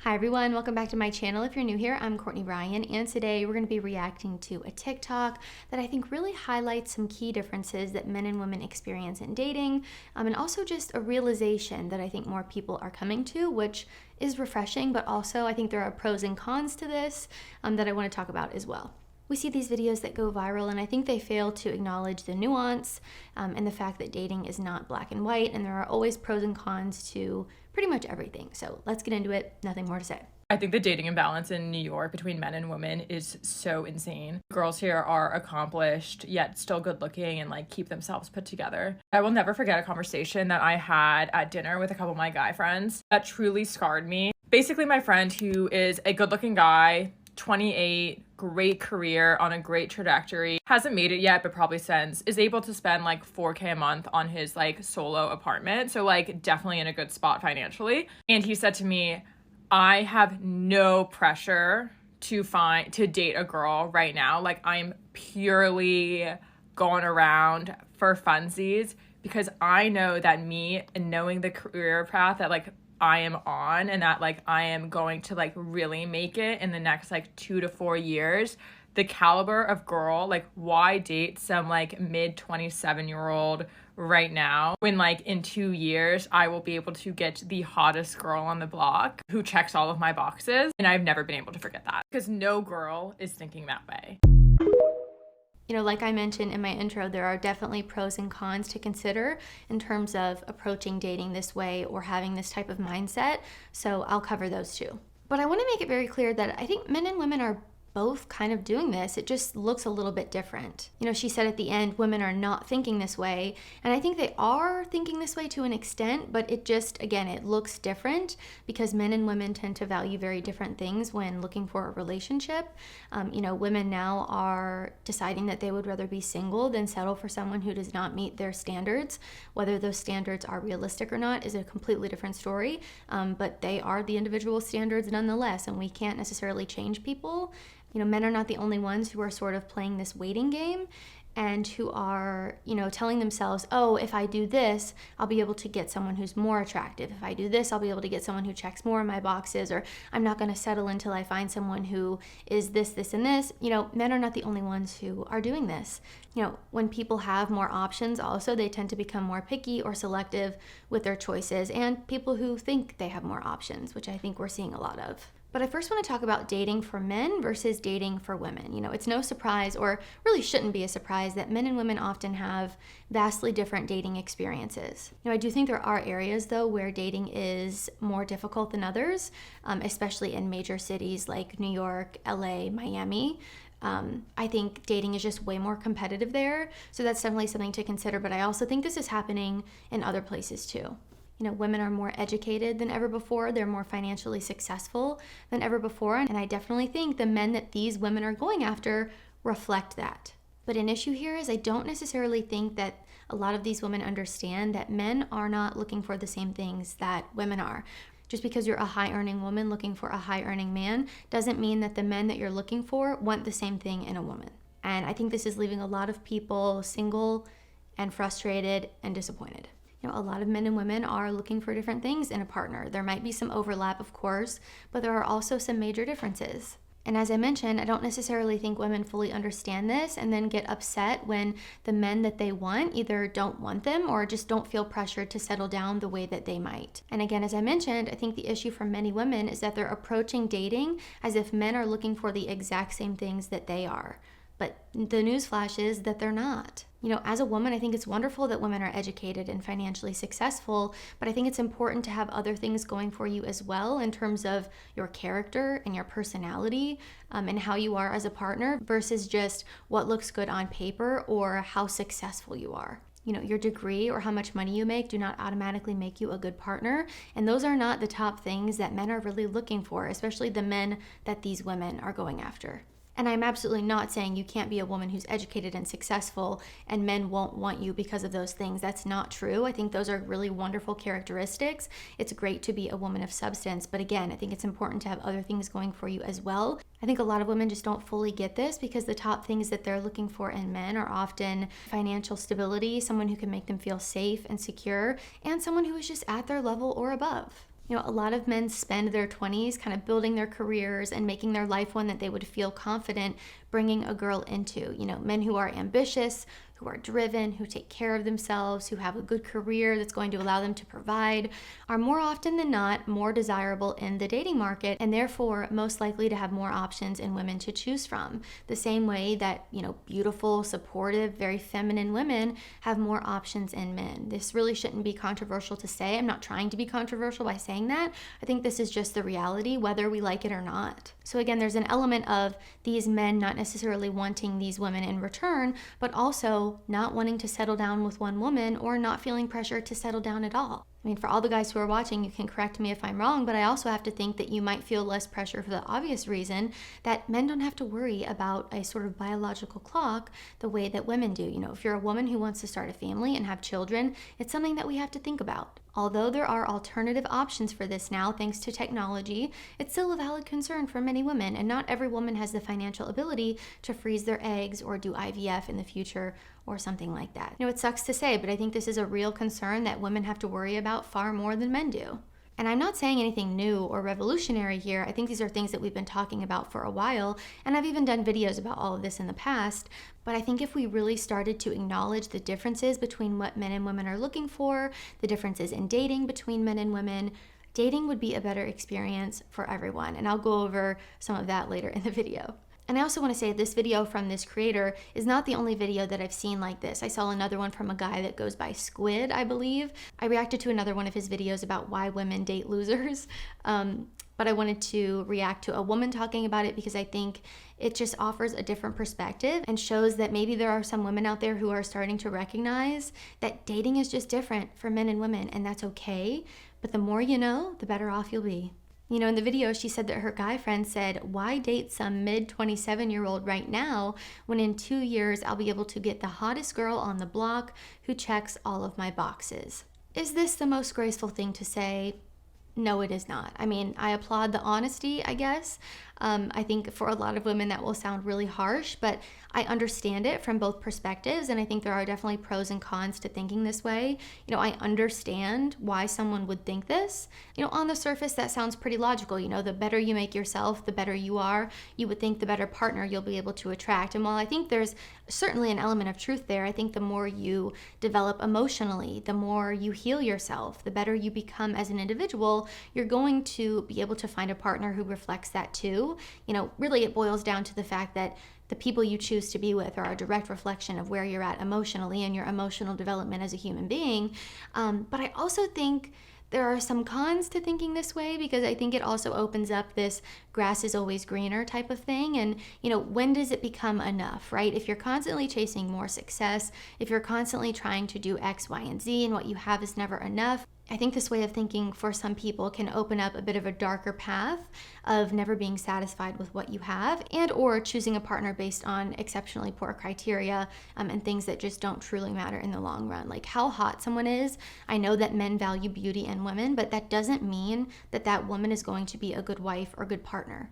Hi everyone, welcome back to my channel. If you're new here, I'm Courtney Ryan, and today we're going to be reacting to a TikTok that I think really highlights some key differences that men and women experience in dating, and also just a realization that I think more people are coming to, which is refreshing, but also I think there are pros and cons to this that I want to talk about as well. We see these videos that go viral, and I think they fail to acknowledge the nuance and the fact that dating is not black and white, and there are always pros and cons to pretty much everything. So let's get into it. Nothing more to say. I think the dating imbalance in New York between men and women is so insane. Girls here are accomplished, yet still good looking and keep themselves put together. I will never forget a conversation that I had at dinner with a couple of my guy friends that truly scarred me. Basically, my friend, who is a good looking guy, 28, great career, on a great trajectory, hasn't made it yet, but probably since, is able to spend $4K a month on his solo apartment. So definitely in a good spot financially. And he said to me, I have no pressure to date a girl right now. I'm purely going around for funsies because I know that me and knowing the career path that I am on, and that I am going to really make it in the next 2 to 4 years. The caliber of girl, why date some mid 27-year-old right now when in 2 years I will be able to get the hottest girl on the block who checks all of my boxes? And I've never been able to forget that, because no girl is thinking that way. Like I mentioned in my intro, there are definitely pros and cons to consider in terms of approaching dating this way or having this type of mindset. So I'll cover those too. But I want to make it very clear that I think men and women are both kind of doing this. It just looks a little bit different. She said at the end, women are not thinking this way. And I think they are thinking this way to an extent, but it just, again, it looks different because men and women tend to value very different things when looking for a relationship. Women now are deciding that they would rather be single than settle for someone who does not meet their standards. Whether those standards are realistic or not is a completely different story, but they are the individual standards nonetheless, and we can't necessarily change people. Men are not the only ones who are sort of playing this waiting game and who are, telling themselves, oh, if I do this, I'll be able to get someone who's more attractive. If I do this, I'll be able to get someone who checks more of my boxes, or I'm not going to settle until I find someone who is this, this, and this. Men are not the only ones who are doing this. When people have more options also, they tend to become more picky or selective with their choices, and people who think they have more options, which I think we're seeing a lot of. But I first want to talk about dating for men versus dating for women. It's no surprise, or really shouldn't be a surprise, that men and women often have vastly different dating experiences. I do think there are areas, though, where dating is more difficult than others, especially in major cities like New York, LA, Miami. I think dating is just way more competitive there, so that's definitely something to consider. But I also think this is happening in other places too. Women are more educated than ever before. They're more financially successful than ever before. And I definitely think the men that these women are going after reflect that. But an issue here is I don't necessarily think that a lot of these women understand that men are not looking for the same things that women are. Just because you're a high-earning woman looking for a high-earning man doesn't mean that the men that you're looking for want the same thing in a woman. And I think this is leaving a lot of people single and frustrated and disappointed. A lot of men and women are looking for different things in a partner. There might be some overlap, of course, but there are also some major differences. And as I mentioned, I don't necessarily think women fully understand this and then get upset when the men that they want either don't want them or just don't feel pressured to settle down the way that they might. And again, as I mentioned, I think the issue for many women is that they're approaching dating as if men are looking for the exact same things that they are. But the newsflash is that they're not. As a woman, I think it's wonderful that women are educated and financially successful, but I think it's important to have other things going for you as well in terms of your character and your personality and how you are as a partner versus just what looks good on paper or how successful you are. Your degree or how much money you make do not automatically make you a good partner. And those are not the top things that men are really looking for, especially the men that these women are going after. And I'm absolutely not saying you can't be a woman who's educated and successful and men won't want you because of those things. That's not true. I think those are really wonderful characteristics. It's great to be a woman of substance. But again, I think it's important to have other things going for you as well. I think a lot of women just don't fully get this because the top things that they're looking for in men are often financial stability, someone who can make them feel safe and secure, and someone who is just at their level or above. A lot of men spend their 20s kind of building their careers and making their life one that they would feel confident bringing a girl into. Men who are ambitious, who are driven, who take care of themselves, who have a good career that's going to allow them to provide, are more often than not more desirable in the dating market, and therefore most likely to have more options in women to choose from. The same way that, beautiful, supportive, very feminine women have more options in men. This really shouldn't be controversial to say. I'm not trying to be controversial by saying that. I think this is just the reality, whether we like it or not. So again, there's an element of these men not necessarily wanting these women in return, but also not wanting to settle down with one woman or not feeling pressure to settle down at all. For all the guys who are watching, you can correct me if I'm wrong, but I also have to think that you might feel less pressure for the obvious reason that men don't have to worry about a sort of biological clock the way that women do. If you're a woman who wants to start a family and have children, it's something that we have to think about. Although there are alternative options for this now, thanks to technology, it's still a valid concern for many women, and not every woman has the financial ability to freeze their eggs or do IVF in the future or something like that. It sucks to say, but I think this is a real concern that women have to worry about far more than men do. And I'm not saying anything new or revolutionary here. I think these are things that we've been talking about for a while, and I've even done videos about all of this in the past. But I think if we really started to acknowledge the differences between what men and women are looking for, the differences in dating between men and women, dating would be a better experience for everyone. And I'll go over some of that later in the video. And I also want to say this video from this creator is not the only video that I've seen like this. I saw another one from a guy that goes by Squid, I believe. I reacted to another one of his videos about why women date losers. But I wanted to react to a woman talking about it because I think it just offers a different perspective and shows that maybe there are some women out there who are starting to recognize that dating is just different for men and women, and that's okay. But the more you know, the better off you'll be. In the video, she said that her guy friend said, "Why date some mid-27-year-old right now when in 2 years I'll be able to get the hottest girl on the block who checks all of my boxes?" Is this the most graceful thing to say? No, it is not. I applaud the honesty, I guess. I think for a lot of women that will sound really harsh, but I understand it from both perspectives, and I think there are definitely pros and cons to thinking this way. I understand why someone would think this. On the surface, that sounds pretty logical. The better you make yourself, the better you are. You would think the better partner you'll be able to attract. And while I think there's certainly an element of truth there, I think the more you develop emotionally, the more you heal yourself, the better you become as an individual, you're going to be able to find a partner who reflects that too. Really it boils down to the fact that the people you choose to be with are a direct reflection of where you're at emotionally and your emotional development as a human being. But I also think there are some cons to thinking this way because I think it also opens up this grass is always greener type of thing. And, when does it become enough, right? If you're constantly chasing more success, if you're constantly trying to do X, Y, and Z and what you have is never enough, I think this way of thinking for some people can open up a bit of a darker path of never being satisfied with what you have and or choosing a partner based on exceptionally poor criteria and things that just don't truly matter in the long run. Like how hot someone is. I know that men value beauty in women, but that doesn't mean that that woman is going to be a good wife or good partner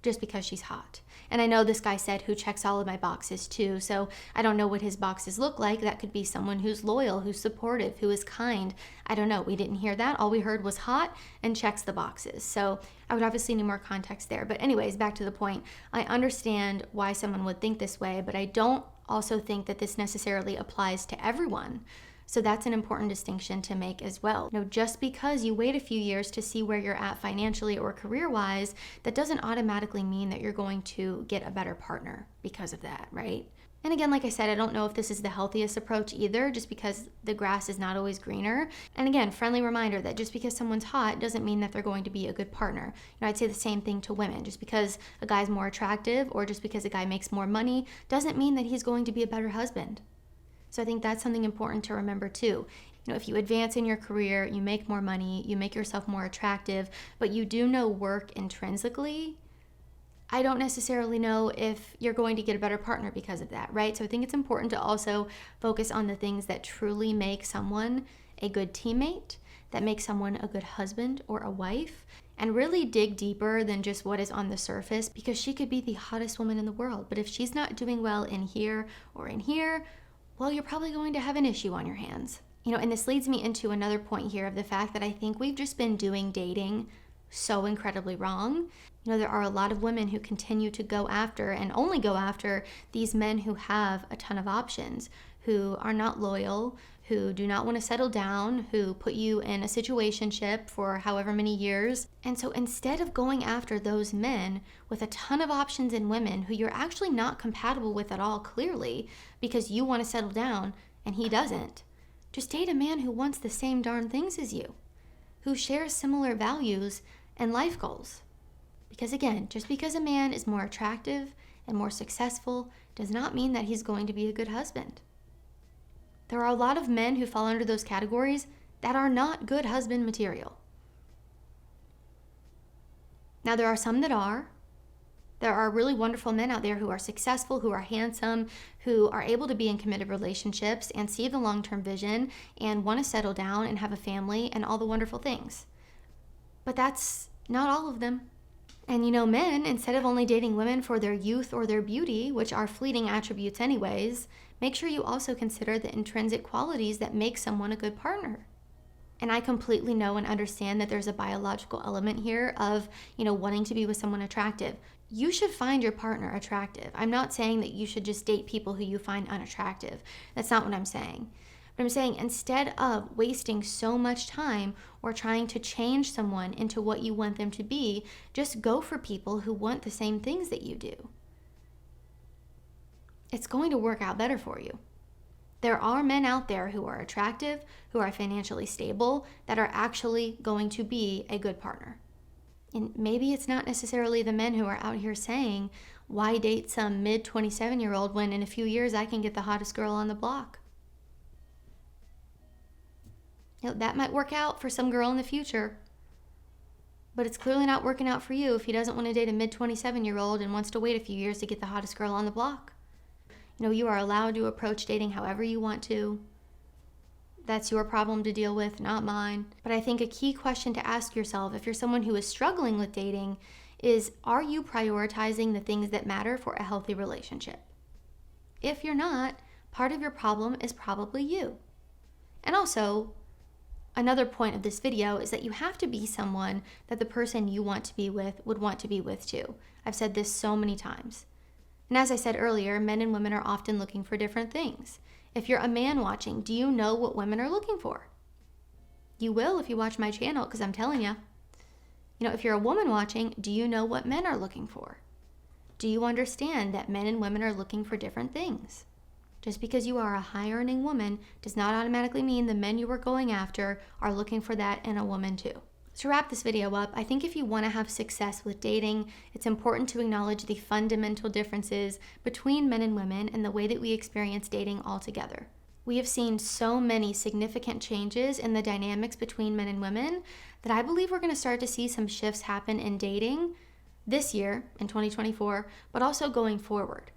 just because she's hot. And I know this guy said who checks all of my boxes too, so I don't know what his boxes look like. That could be someone who's loyal, who's supportive, who is kind. I don't know. We didn't hear that. All we heard was hot and checks the boxes. So I would obviously need more context there. But anyways, back to the point. I understand why someone would think this way, but I don't also think that this necessarily applies to everyone. So that's an important distinction to make as well. Just because you wait a few years to see where you're at financially or career-wise, that doesn't automatically mean that you're going to get a better partner because of that, right? And again, like I said, I don't know if this is the healthiest approach either, just because the grass is not always greener. And again, friendly reminder that just because someone's hot doesn't mean that they're going to be a good partner. I'd say the same thing to women. Just because a guy's more attractive or just because a guy makes more money doesn't mean that he's going to be a better husband. So I think that's something important to remember too. If you advance in your career, you make more money, you make yourself more attractive, but you do no work intrinsically, I don't necessarily know if you're going to get a better partner because of that, right? So I think it's important to also focus on the things that truly make someone a good teammate, that make someone a good husband or a wife, and really dig deeper than just what is on the surface, because she could be the hottest woman in the world. But if she's not doing well in here or in here, well, you're probably going to have an issue on your hands. And this leads me into another point here of the fact that I think we've just been doing dating so incredibly wrong. There are a lot of women who continue to go after and only go after these men who have a ton of options, who are not loyal, who do not want to settle down, who put you in a situationship for however many years. And so instead of going after those men with a ton of options in women who you're actually not compatible with at all, clearly, because you want to settle down and he doesn't, just date a man who wants the same darn things as you, who shares similar values and life goals. Because again, just because a man is more attractive and more successful does not mean that he's going to be a good husband. There are a lot of men who fall under those categories that are not good husband material. Now, there are some that are. There are really wonderful men out there who are successful, who are handsome, who are able to be in committed relationships and see the long-term vision and want to settle down and have a family and all the wonderful things. But that's not all of them. And men, instead of only dating women for their youth or their beauty, which are fleeting attributes anyways, make sure you also consider the intrinsic qualities that make someone a good partner. And I completely know and understand that there's a biological element here of, wanting to be with someone attractive. You should find your partner attractive. I'm not saying that you should just date people who you find unattractive. That's not what I'm saying. But I'm saying instead of wasting so much time or trying to change someone into what you want them to be, just go for people who want the same things that you do. It's going to work out better for you. There are men out there who are attractive, who are financially stable, that are actually going to be a good partner. And maybe it's not necessarily the men who are out here saying, why date some mid-27-year-old when in a few years I can get the hottest girl on the block? That might work out for some girl in the future, but it's clearly not working out for you if he doesn't want to date a mid-27-year-old and wants to wait a few years to get the hottest girl on the block. You are allowed to approach dating however you want to. That's your problem to deal with, not mine. But I think a key question to ask yourself if you're someone who is struggling with dating is, are you prioritizing the things that matter for a healthy relationship? If you're not, part of your problem is probably you. And also, another point of this video is that you have to be someone that the person you want to be with would want to be with too. I've said this so many times. And as I said earlier, men and women are often looking for different things. If you're a man watching, do you know what women are looking for? You will if you watch my channel, because I'm telling you. If you're a woman watching, do you know what men are looking for? Do you understand that men and women are looking for different things? Just because you are a high-earning woman does not automatically mean the men you are going after are looking for that in a woman too. To wrap this video up, I think if you want to have success with dating, it's important to acknowledge the fundamental differences between men and women and the way that we experience dating altogether. We have seen so many significant changes in the dynamics between men and women that I believe we're going to start to see some shifts happen in dating this year, in 2024, but also going forward.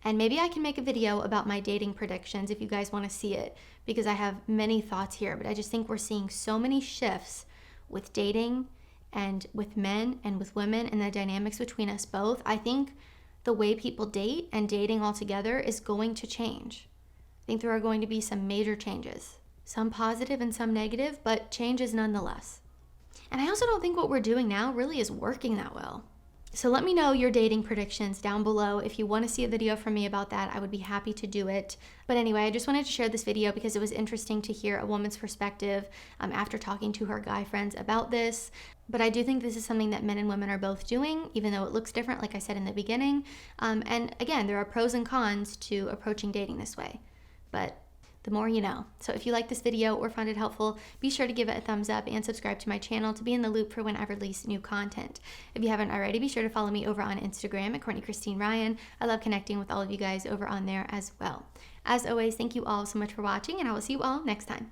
And maybe I can make a video about my dating predictions if you guys want to see it, because I have many thoughts here, but I just think we're seeing so many shifts with dating and with men and with women and the dynamics between us both. I think the way people date and dating altogether is going to change. I think there are going to be some major changes, some positive and some negative, but changes nonetheless. And I also don't think what we're doing now really is working that well. So let me know your dating predictions down below. If you want to see a video from me about that, I would be happy to do it. But anyway, I just wanted to share this video because it was interesting to hear a woman's perspective after talking to her guy friends about this. But I do think this is something that men and women are both doing, even though it looks different, like I said in the beginning. And again, there are pros and cons to approaching dating this way. But the more you know. So if you like this video or found it helpful, be sure to give it a thumbs up and subscribe to my channel to be in the loop for when I release new content. If you haven't already, be sure to follow me over on Instagram at Courtney Christine Ryan. I love connecting with all of you guys over on there as well. As always, thank you all so much for watching, and I will see you all next time.